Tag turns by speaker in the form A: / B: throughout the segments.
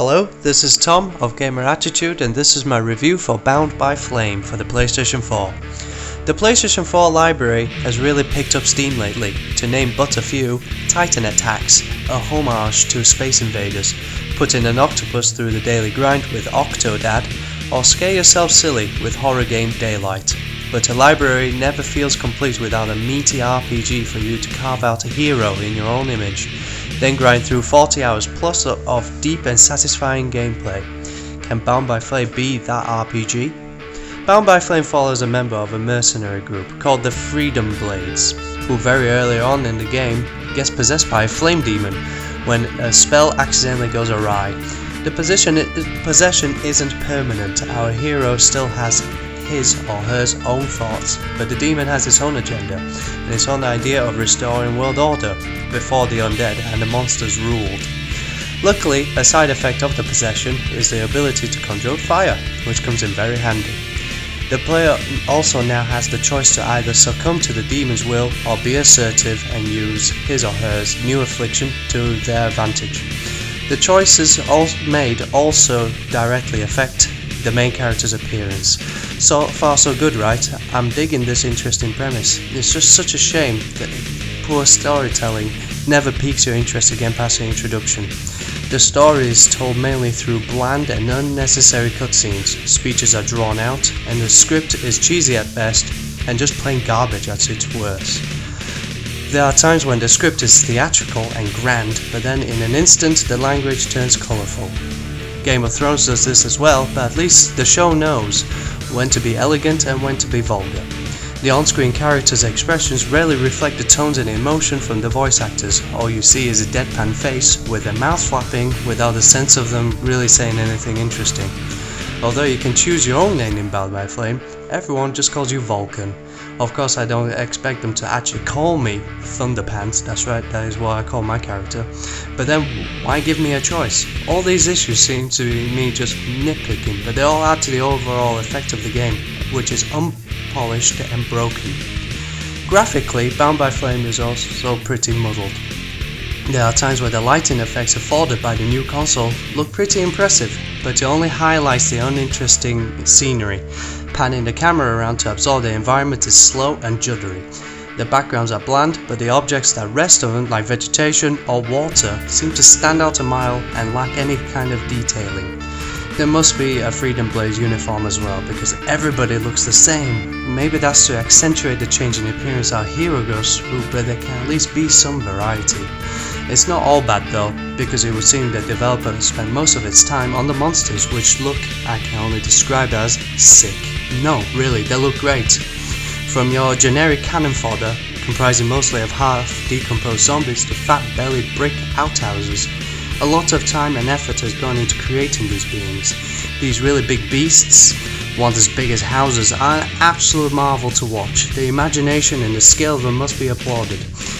A: Hello, this is Tom of Gamer Attitude, and this is my review for Bound by Flame for the PlayStation 4. The PlayStation 4 library has really picked up steam lately. To name but a few: Titan Attacks, a homage to Space Invaders, putting an octopus through the daily grind with Octodad, or scare yourself silly with horror game Daylight. But a library never feels complete without a meaty RPG for you to carve out a hero in your own image, then grind through 40 hours plus of deep and satisfying gameplay. Can Bound by Flame be that RPG? Bound by Flame follows a member of a mercenary group called the Freedom Blades, who very early on in the game gets possessed by a flame demon when a spell accidentally goes awry. The possession isn't permanent. Our hero still has his or her own thoughts, but the demon has its own agenda and its own idea of restoring world order before the undead and the monsters ruled. Luckily, a side effect of the possession is the ability to conjure fire, which comes in very handy. The player also now has the choice to either succumb to the demon's will or be assertive and use his or her new affliction to their advantage. The choices made also directly affect the main character's appearance. So far so good, right? I'm digging this interesting premise. It's just such a shame that poor storytelling never piques your interest again past the introduction. The story is told mainly through bland and unnecessary cutscenes, speeches are drawn out, and the script is cheesy at best and just plain garbage at its worst. There are times when the script is theatrical and grand, but then in an instant the language turns colourful. Game of Thrones does this as well, but at least the show knows when to be elegant and when to be vulgar. The on-screen characters' expressions rarely reflect the tones and emotion from the voice actors. All you see is a deadpan face with their mouth flapping without a sense of them really saying anything interesting. Although you can choose your own name in Bound by Flame, everyone just calls you Vulcan. Of course, I don't expect them to actually call me Thunderpants, that's right, that is what I call my character. But then, why give me a choice? All these issues seem to be me just nitpicking, but they all add to the overall effect of the game, which is unpolished and broken. Graphically, Bound by Flame is also pretty muddled. There are times where the lighting effects afforded by the new console look pretty impressive, but it only highlights the uninteresting scenery. Panning the camera around to absorb the environment is slow and juddery. The backgrounds are bland, but the objects that rest on them, like vegetation or water, seem to stand out a mile and lack any kind of detailing. There must be a Freedom Blades uniform as well, because everybody looks the same. Maybe that's to accentuate the change in appearance our hero goes through, but there can at least be some variety. It's not all bad though, because it would seem the developer spent most of its time on the monsters, which look, I can only describe as sick. No, really, they look great. From your generic cannon fodder, comprising mostly of half-decomposed zombies, to fat-bellied brick outhouses. A lot of time and effort has gone into creating these beings. These really big beasts, ones as big as houses, are an absolute marvel to watch. The imagination and the skill of them must be applauded.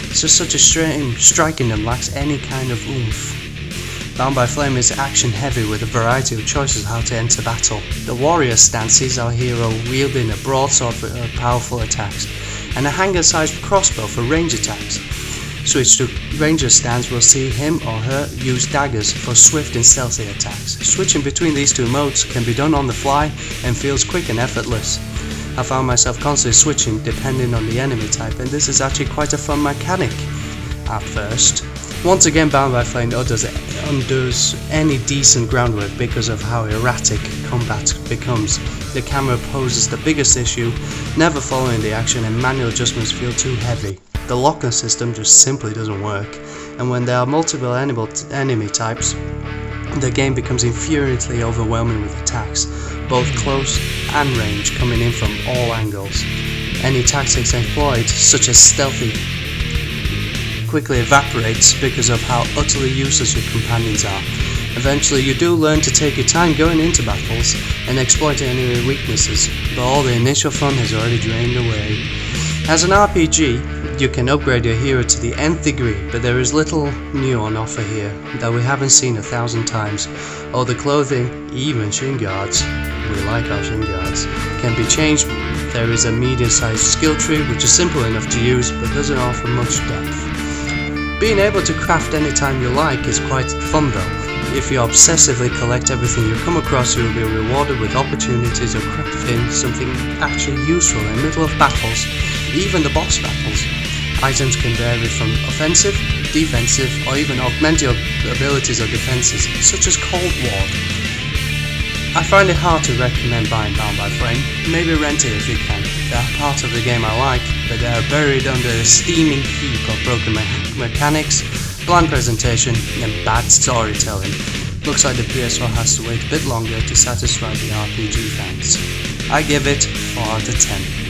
A: It's just such a shame striking them lacks any kind of oomph. Bound by Flame is action heavy with a variety of choices how to enter battle. The warrior stance sees our hero wielding a broadsword for powerful attacks, and a hanger-sized crossbow for range attacks. Switch to ranger stance will see him or her use daggers for swift and stealthy attacks. Switching between these two modes can be done on the fly and feels quick and effortless. I found myself constantly switching depending on the enemy type, and this is actually quite a fun mechanic at first. Once again, Bound by Flame undoes any decent groundwork because of how erratic combat becomes. The camera poses the biggest issue, never following the action, and manual adjustments feel too heavy. The lock-on system just simply doesn't work, and when there are multiple enemy types, the game becomes infuriatingly overwhelming with attacks, both close and range, coming in from all angles. Any tactics employed, such as stealthy, quickly evaporates because of how utterly useless your companions are. Eventually you do learn to take your time going into battles and exploit enemy weaknesses, but all the initial fun has already drained away. As an RPG, you can upgrade your hero to the nth degree, but there is little new on offer here that we haven't seen 1,000 times. All the clothing, even shin guards, we like our shin guards, can be changed. There is a medium-sized skill tree which is simple enough to use but doesn't offer much depth. Being able to craft anytime you like is quite fun though. If you obsessively collect everything you come across, you will be rewarded with opportunities of crafting something actually useful in the middle of battles, even the boss battles. Items can vary from offensive, defensive, or even augment your abilities or defenses, such as Cold Ward. I find it hard to recommend buying Bound by Flame. Maybe rent it if you can. There are parts of the game I like, but they are buried under a steaming heap of broken mechanics, bland presentation, and bad storytelling. Looks like the PS4 has to wait a bit longer to satisfy the RPG fans. I give it 4 out of 10.